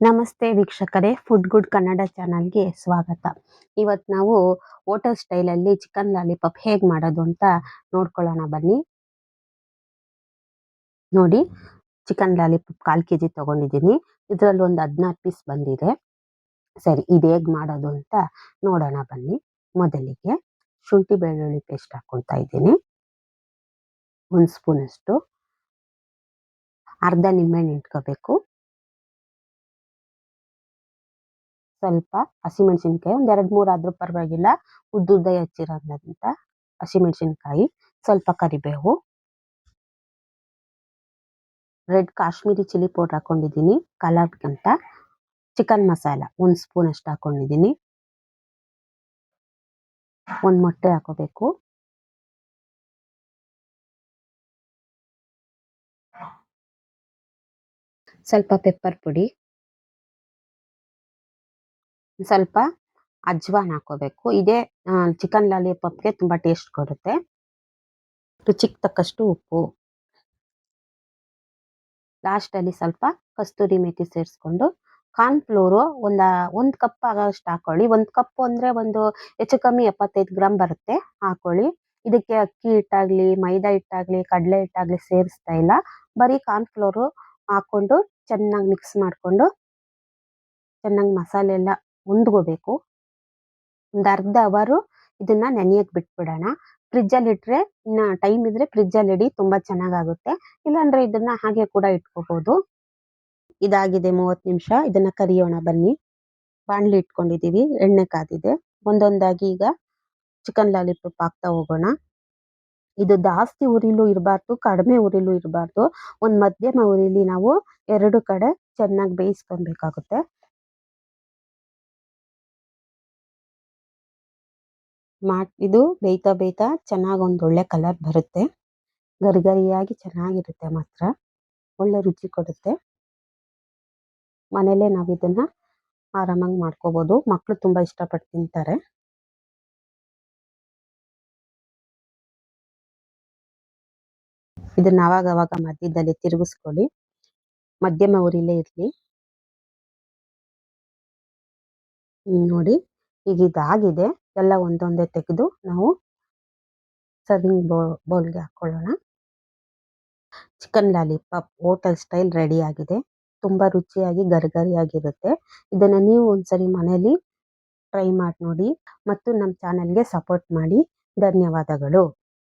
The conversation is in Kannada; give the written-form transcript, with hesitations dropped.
ನಮಸ್ತೆ ವೀಕ್ಷಕರೇ, ಫುಡ್ ಗುಡ್ ಕನ್ನಡ ಚಾನಲ್ಗೆ ಸ್ವಾಗತ. ಇವತ್ತು ನಾವು ಹೋಟೆಲ್ ಸ್ಟೈಲಲ್ಲಿ ಚಿಕನ್ ಲಾಲಿಪಾಪ್ ಹೇಗೆ ಮಾಡೋದು ಅಂತ ನೋಡ್ಕೊಳ್ಳೋಣ ಬನ್ನಿ. ನೋಡಿ, ಚಿಕನ್ ಲಾಲಿಪಾಪ್ 1/4 kg ತಗೊಂಡಿದ್ದೀನಿ. ಇದರಲ್ಲಿ ಒಂದು 16 ಪೀಸ್ ಬಂದಿದೆ. ಸರಿ, ಇದು ಹೇಗೆ ಮಾಡೋದು ಅಂತ ನೋಡೋಣ ಬನ್ನಿ. ಮೊದಲಿಗೆ ಶುಂಠಿ ಬೆಳ್ಳುಳ್ಳಿ ಪೇಸ್ಟ್ ಹಾಕೊಳ್ತಾ ಇದ್ದೀನಿ. 1 ಸ್ಪೂನ್ ಅಷ್ಟು. ಅರ್ಧ ನಿಂಬೆಹಣ್ಣು ಇಟ್ಕೋಬೇಕು. ಸ್ವಲ್ಪ ಹಸಿಮೆಣಸಿನ್ಕಾಯಿ, ಒಂದು 2-3 ಆದ್ರೂ ಪರವಾಗಿಲ್ಲ, ಉದ್ದುದ್ದ ಹೆಚ್ಚಿರೋದ್ರಿಂದ ಹಸಿಮೆಣಸಿನ್ಕಾಯಿ, ಸ್ವಲ್ಪ ಕರಿಬೇವು, ರೆಡ್ ಕಾಶ್ಮೀರಿ ಚಿಲ್ಲಿ ಪೌಡರ್ ಹಾಕೊಂಡಿದ್ದೀನಿ ಕಲರ್ಗಂತ. ಚಿಕನ್ ಮಸಾಲ 1 ಸ್ಪೂನ್ ಅಷ್ಟು ಹಾಕೊಂಡಿದ್ದೀನಿ. 1 ಮೊಟ್ಟೆ ಹಾಕೋಬೇಕು. ಸ್ವಲ್ಪ ಪೆಪ್ಪರ್ ಪುಡಿ, ಸ್ವಲ್ಪ ಅಜ್ವಾನ್ ಹಾಕೋಬೇಕು. ಇದೇ ಚಿಕನ್ ಲಾಲಿಪಾಪ್ಗೆ ತುಂಬ ಟೇಸ್ಟ್ ಕೊಡುತ್ತೆ. ರುಚಿಗೆ ತಕ್ಕಷ್ಟು ಉಪ್ಪು. ಲಾಸ್ಟಲ್ಲಿ ಸ್ವಲ್ಪ ಕಸ್ತೂರಿ ಮೇಥಿ ಸೇರಿಸ್ಕೊಂಡು ಕಾರ್ನ್ಫ್ಲೋರು ಒಂದು ಕಪ್ ಆಗೋಷ್ಟು ಹಾಕೊಳ್ಳಿ. 1 ಕಪ್ ಅಂದರೆ ಒಂದು ಹೆಚ್ಚು ಕಮ್ಮಿ 75 ಗ್ರಾಮ್ ಬರುತ್ತೆ, ಹಾಕೊಳ್ಳಿ. ಇದಕ್ಕೆ ಅಕ್ಕಿ ಹಿಟ್ಟಾಗಲಿ, ಮೈದಾ ಹಿಟ್ಟಾಗಲಿ, ಕಡಲೆ ಹಿಟ್ಟಾಗಲಿ ಸೇರಿಸ್ತಾ ಇಲ್ಲ. ಬರೀ ಕಾರ್ನ್ಫ್ಲೋರು ಹಾಕ್ಕೊಂಡು ಚೆನ್ನಾಗಿ ಮಿಕ್ಸ್ ಮಾಡಿಕೊಂಡು ಚೆನ್ನಾಗಿ ಮಸಾಲೆ ಎಲ್ಲ ಹೊಂದ್ಕೋಬೇಕು. ಒಂದು ಅರ್ಧ ಅವರು ಇದನ್ನ ನೆನೆಯಕ್ಕೆ ಬಿಟ್ಬಿಡೋಣ. ಫ್ರಿಜ್ಜಲ್ಲಿ ಇಟ್ಟರೆ, ಇನ್ನು ಟೈಮ್ ಇದ್ರೆ ಫ್ರಿಜ್ಜಲ್ಲಿ ಇಡಿ, ತುಂಬ ಚೆನ್ನಾಗಾಗುತ್ತೆ. ಇಲ್ಲಾಂದರೆ ಇದನ್ನ ಹಾಗೆ ಕೂಡ ಇಟ್ಕೋಬೋದು. ಇದಾಗಿದೆ 30 ನಿಮಿಷ. ಇದನ್ನ ಕರಿಯೋಣ ಬನ್ನಿ. ಬಾಣಲಿ ಇಟ್ಕೊಂಡಿದ್ದೀವಿ, ಎಣ್ಣೆ ಕಾದಿದೆ. ಒಂದೊಂದಾಗಿ ಈಗ ಚಿಕನ್ ಲಾಲಿಪಾಪ್ ಹಾಕ್ತಾ ಹೋಗೋಣ. ಇದು ಜಾಸ್ತಿ ಉರಿಲೂ ಇರಬಾರ್ದು, ಕಡಿಮೆ ಉರಿಲೂ ಇರಬಾರ್ದು. ಒಂದು ಮಧ್ಯಮ ಉರಿಲಿ ನಾವು 2 ಕಡೆ ಚೆನ್ನಾಗಿ ಬೇಯಿಸ್ಕೊಬೇಕಾಗುತ್ತೆ. ಇದು ಬೇಯ್ತಾ ಬೇಯ್ತಾ ಚೆನ್ನಾಗಿ ಒಂದು ಒಳ್ಳೆ ಕಲರ್ ಬರುತ್ತೆ. ಗರಿಗರಿಯಾಗಿ ಚೆನ್ನಾಗಿರುತ್ತೆ, ಮಾತ್ರ ಒಳ್ಳೆ ರುಚಿ ಕೊಡುತ್ತೆ. ಮನೇಲೆ ನಾವು ಇದನ್ನ ಆರಾಮಾಗಿ ಮಾಡ್ಕೋಬಹುದು. ಮಕ್ಕಳು ತುಂಬಾ ಇಷ್ಟಪಟ್ಟು ತಿಂತಾರೆ. ಇದನ್ನ ಅವಾಗ ಮಧ್ಯದಲ್ಲಿ ತಿರುಗಿಸ್ಕೊಳ್ಳಿ, ಮಧ್ಯಮ ಉರಿಲೇ ಇರಲಿ. ನೋಡಿ, ಈಗ ಇದಾಗಿದೆ. ಎಲ್ಲ ಒಂದೊಂದೇ ತೆಗೆದು ನಾವು ಸರ್ವಿಂಗ್ ಬೌಲ್ಗೆ ಹಾಕೊಳ್ಳೋಣ. Chicken lollipop hotel style ready ಆಗಿದೆ. ತುಂಬಾ ರುಚಿಯಾಗಿ ಗರಿಗರಿಯಾಗಿರುತ್ತೆ. ಇದನ್ನ ನೀವು ಒಂದ್ಸರಿ ಮನೆಯಲ್ಲಿ ಟ್ರೈ ಮಾಡಿ ನೋಡಿ ಮತ್ತು ನಮ್ಮ ಚಾನೆಲ್ಗೆ ಸಪೋರ್ಟ್ ಮಾಡಿ. ಧನ್ಯವಾದಗಳು.